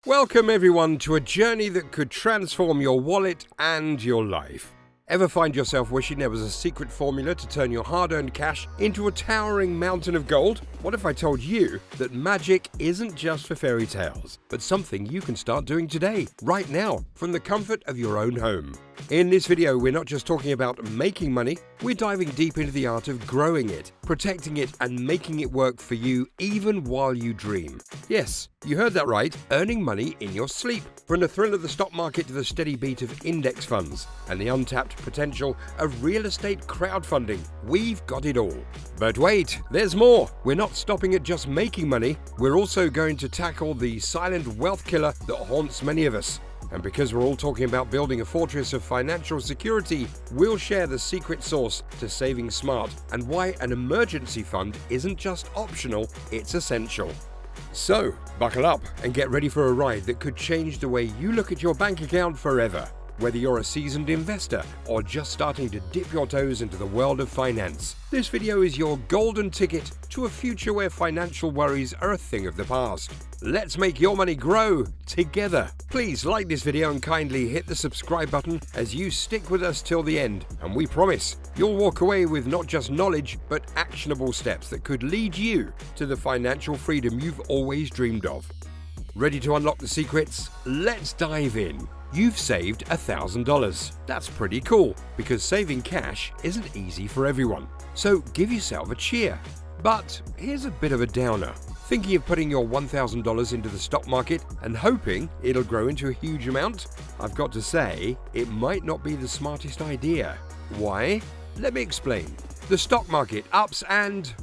Welcome everyone to a journey that could transform your wallet and your life. Ever find yourself wishing there was a secret formula to turn your hard-earned cash into a towering mountain of gold? What if I told you that magic isn't just for fairy tales, but something you can start doing today, right now, from the comfort of your own home? In this video, we're not just talking about making money, we're diving deep into the art of growing it, protecting it, and making it work for you even while you dream. Yes, you heard that right, earning money in your sleep. From the thrill of the stock market to the steady beat of index funds and the untapped potential of real estate crowdfunding, we've got it all. But wait, there's more. We're not stopping at just making money, we're also going to tackle the silent wealth killer that haunts many of us. And because we're all talking about building a fortress of financial security, we'll share the secret sauce to saving smart and why an emergency fund isn't just optional, it's essential. So, buckle up and get ready for a ride that could change the way you look at your bank account forever. Whether you're a seasoned investor or just starting to dip your toes into the world of finance, this video is your golden ticket to a future where financial worries are a thing of the past. Let's make your money grow together. Please like this video and kindly hit the subscribe button as you stick with us till the end, and we promise you'll walk away with not just knowledge but actionable steps that could lead you to the financial freedom you've always dreamed of. Ready to unlock the secrets? Let's dive in. You've saved $1,000. That's pretty cool, because saving cash isn't easy for everyone. So give yourself a cheer. But here's a bit of a downer. Thinking of putting your $1,000 into the stock market and hoping it'll grow into a huge amount? I've got to say, it might not be the smartest idea. Why? Let me explain. The stock market ups and...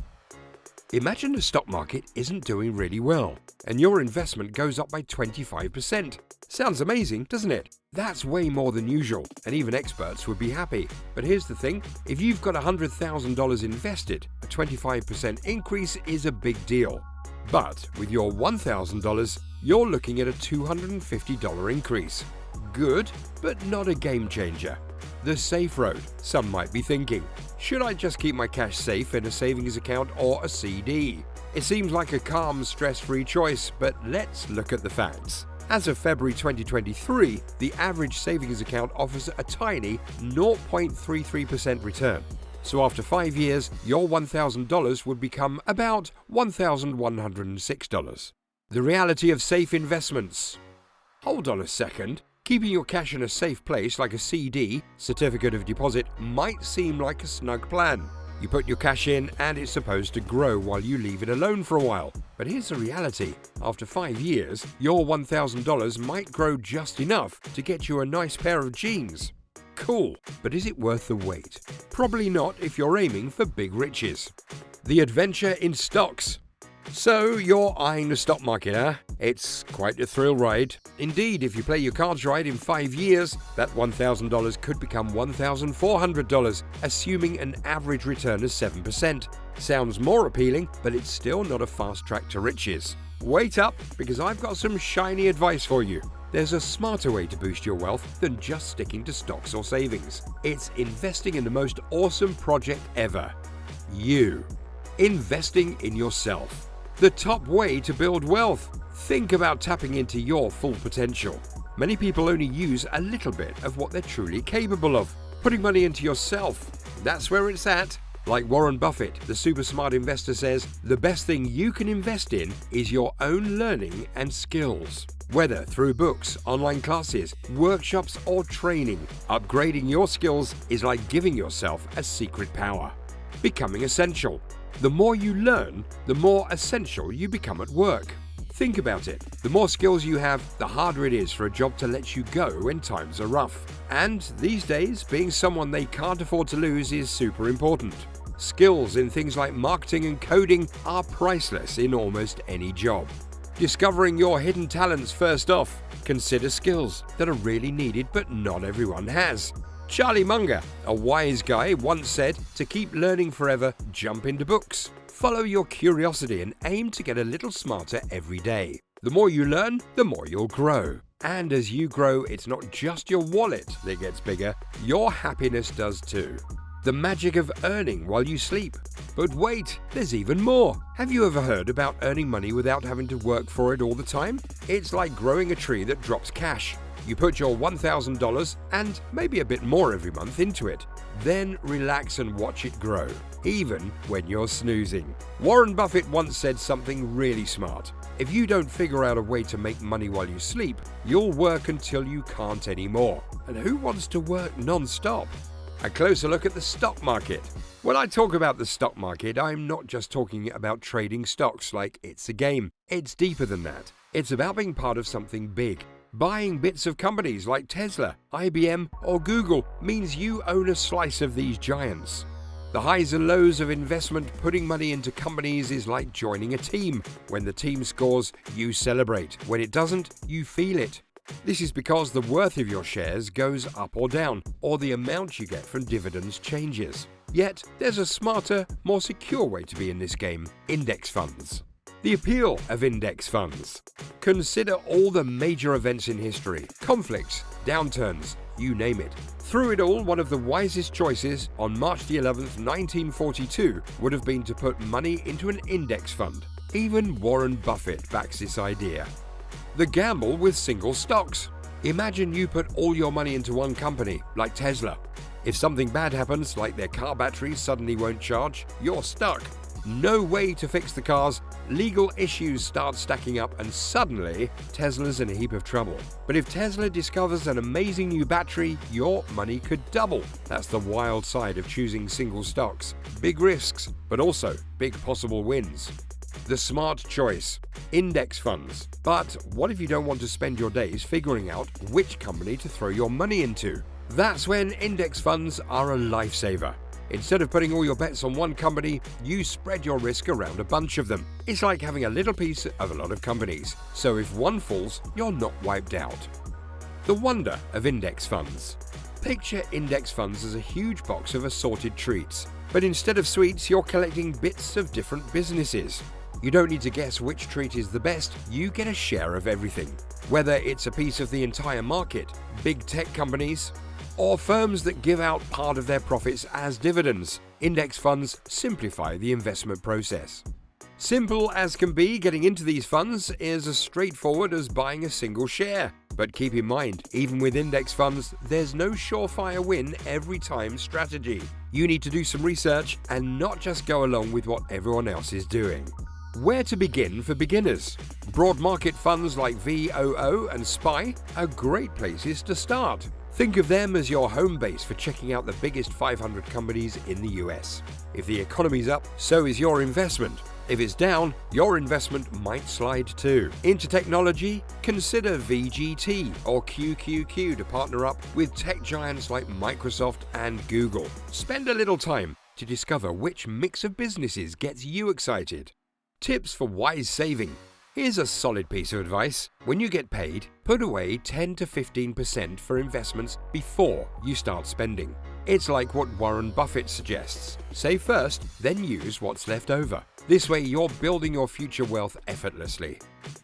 Imagine the stock market isn't doing really well, and your investment goes up by 25%. Sounds amazing, doesn't it? That's way more than usual, and even experts would be happy. But here's the thing, if you've got $100,000 invested, a 25% increase is a big deal. But with your $1,000, you're looking at a $250 increase. Good, but not a game changer. The safe road, some might be thinking. Should I just keep my cash safe in a savings account or a CD? It seems like a calm, stress-free choice, but let's look at the facts. As of February 2023, the average savings account offers a tiny 0.33% return. So after 5 years, your $1,000 would become about $1,106. The reality of safe investments. Hold on a second. Keeping your cash in a safe place like a CD, certificate of deposit, might seem like a snug plan. You put your cash in and it's supposed to grow while you leave it alone for a while. But here's the reality. After 5 years, your $1,000 might grow just enough to get you a nice pair of jeans. Cool, but is it worth the wait? Probably not if you're aiming for big riches. The adventure in stocks. So you're eyeing the stock market, huh? It's quite a thrill ride. Indeed, if you play your cards right in 5 years, that $1,000 could become $1,400, assuming an average return of 7%. Sounds more appealing, but it's still not a fast track to riches. Wait up, because I've got some shiny advice for you. There's a smarter way to boost your wealth than just sticking to stocks or savings. It's investing in the most awesome project ever. You. Investing in yourself. The top way to build wealth. Think about tapping into your full potential. Many people only use a little bit of what they're truly capable of. Putting money into yourself. That's where it's at. Like Warren Buffett, the super smart investor, says, the best thing you can invest in is your own learning and skills. Whether through books, online classes, workshops, or training, upgrading your skills is like giving yourself a secret power. Becoming essential. The more you learn, the more essential you become at work. Think about it. The more skills you have, the harder it is for a job to let you go when times are rough. And these days, being someone they can't afford to lose is super important. Skills in things like marketing and coding are priceless in almost any job. Discovering your hidden talents first off. Consider skills that are really needed but not everyone has. Charlie Munger, a wise guy, once said, to keep learning forever, jump into books. Follow your curiosity and aim to get a little smarter every day. The more you learn, the more you'll grow. And as you grow, it's not just your wallet that gets bigger, your happiness does too. The magic of earning while you sleep. But wait, there's even more. Have you ever heard about earning money without having to work for it all the time? It's like growing a tree that drops cash. You put your $1,000 and maybe a bit more every month into it. Then relax and watch it grow, even when you're snoozing. Warren Buffett once said something really smart. If you don't figure out a way to make money while you sleep, you'll work until you can't anymore. And who wants to work non-stop? A closer look at the stock market. When I talk about the stock market, I'm not just talking about trading stocks like it's a game. It's deeper than that. It's about being part of something big. Buying bits of companies like Tesla, IBM, or Google means you own a slice of these giants. The highs and lows of investment putting money into companies is like joining a team. When the team scores, you celebrate. When it doesn't, you feel it. This is because the worth of your shares goes up or down, or the amount you get from dividends changes. Yet, there's a smarter, more secure way to be in this game: index funds. The appeal of index funds. Consider all the major events in history, conflicts, downturns, you name it. Through it all, one of the wisest choices on March the 11th, 1942 would have been to put money into an index fund. Even Warren Buffett backs this idea. The gamble with single stocks. Imagine you put all your money into one company, like Tesla. If something bad happens, like their car batteries suddenly won't charge, you're stuck. No way to fix the cars, legal issues start stacking up, and suddenly Tesla's in a heap of trouble. But if Tesla discovers an amazing new battery, your money could double. That's the wild side of choosing single stocks. Big risks, but also big possible wins. The smart choice: index funds. But what if you don't want to spend your days figuring out which company to throw your money into? That's when index funds are a lifesaver. Instead of putting all your bets on one company, you spread your risk around a bunch of them. It's like having a little piece of a lot of companies. So if one falls, you're not wiped out. The wonder of index funds. Picture index funds as a huge box of assorted treats. But instead of sweets, you're collecting bits of different businesses. You don't need to guess which treat is the best, you get a share of everything. Whether it's a piece of the entire market, big tech companies, or firms that give out part of their profits as dividends, index funds simplify the investment process. Simple as can be, getting into these funds is as straightforward as buying a single share. But keep in mind, even with index funds, there's no surefire win every time strategy. You need to do some research and not just go along with what everyone else is doing. Where to begin for beginners? Broad market funds like VOO and SPY are great places to start. Think of them as your home base for checking out the biggest 500 companies in the US. If the economy's up, so is your investment. If it's down, your investment might slide too. Into technology? Consider VGT or QQQ to partner up with tech giants like Microsoft and Google. Spend a little time to discover which mix of businesses gets you excited. Tips for wise saving. Here's a solid piece of advice. When you get paid, put away 10 to 15% for investments before you start spending. It's like what Warren Buffett suggests. Save first, then use what's left over. This way you're building your future wealth effortlessly.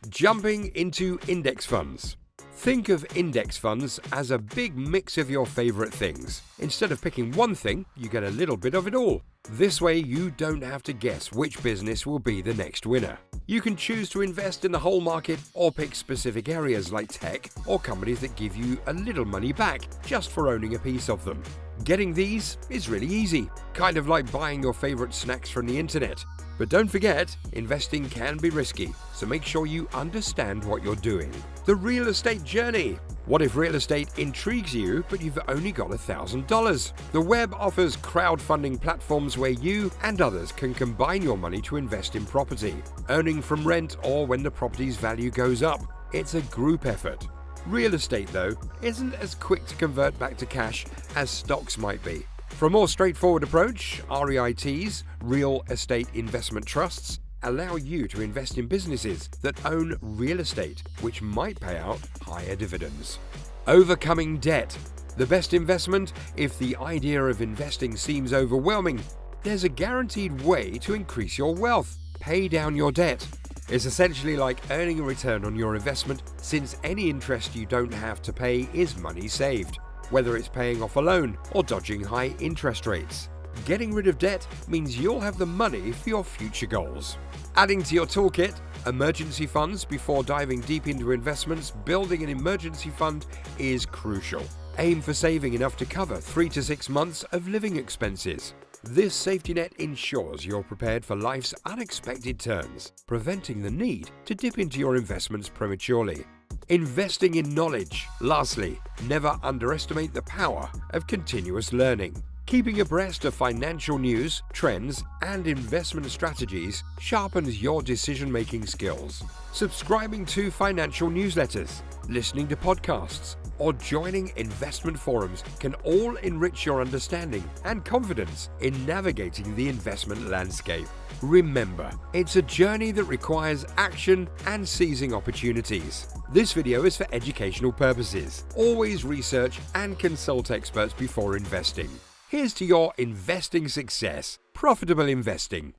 Jumping into index funds. Think of index funds as a big mix of your favorite things. Instead of picking one thing, you get a little bit of it all. This way you don't have to guess which business will be the next winner. You can choose to invest in the whole market or pick specific areas like tech or companies that give you a little money back just for owning a piece of them. Getting these is really easy, kind of like buying your favorite snacks from the internet. But don't forget, investing can be risky, so make sure you understand what you're doing. The real estate journey. What if real estate intrigues you, but you've only got $1,000? The web offers crowdfunding platforms where you and others can combine your money to invest in property, earning from rent or when the property's value goes up. It's a group effort. Real estate, though, isn't as quick to convert back to cash as stocks might be. For a more straightforward approach, REITs, real estate investment trusts, allow you to invest in businesses that own real estate, which might pay out higher dividends. Overcoming debt. The best investment, if the idea of investing seems overwhelming, there's a guaranteed way to increase your wealth. Pay down your debt. It's essentially like earning a return on your investment, since any interest you don't have to pay is money saved, whether it's paying off a loan or dodging high interest rates. Getting rid of debt means you'll have the money for your future goals. Adding to your toolkit, emergency funds. Before diving deep into investments, building an emergency fund is crucial. Aim for saving enough to cover 3 to 6 months of living expenses. This safety net ensures you're prepared for life's unexpected turns, preventing the need to dip into your investments prematurely. Investing in knowledge. Lastly, never underestimate the power of continuous learning. Keeping abreast of financial news, trends, and investment strategies sharpens your decision-making skills. Subscribing to financial newsletters, listening to podcasts, or joining investment forums can all enrich your understanding and confidence in navigating the investment landscape. Remember, it's a journey that requires action and seizing opportunities. This video is for educational purposes. Always research and consult experts before investing. Here's to your investing success. Profitable investing.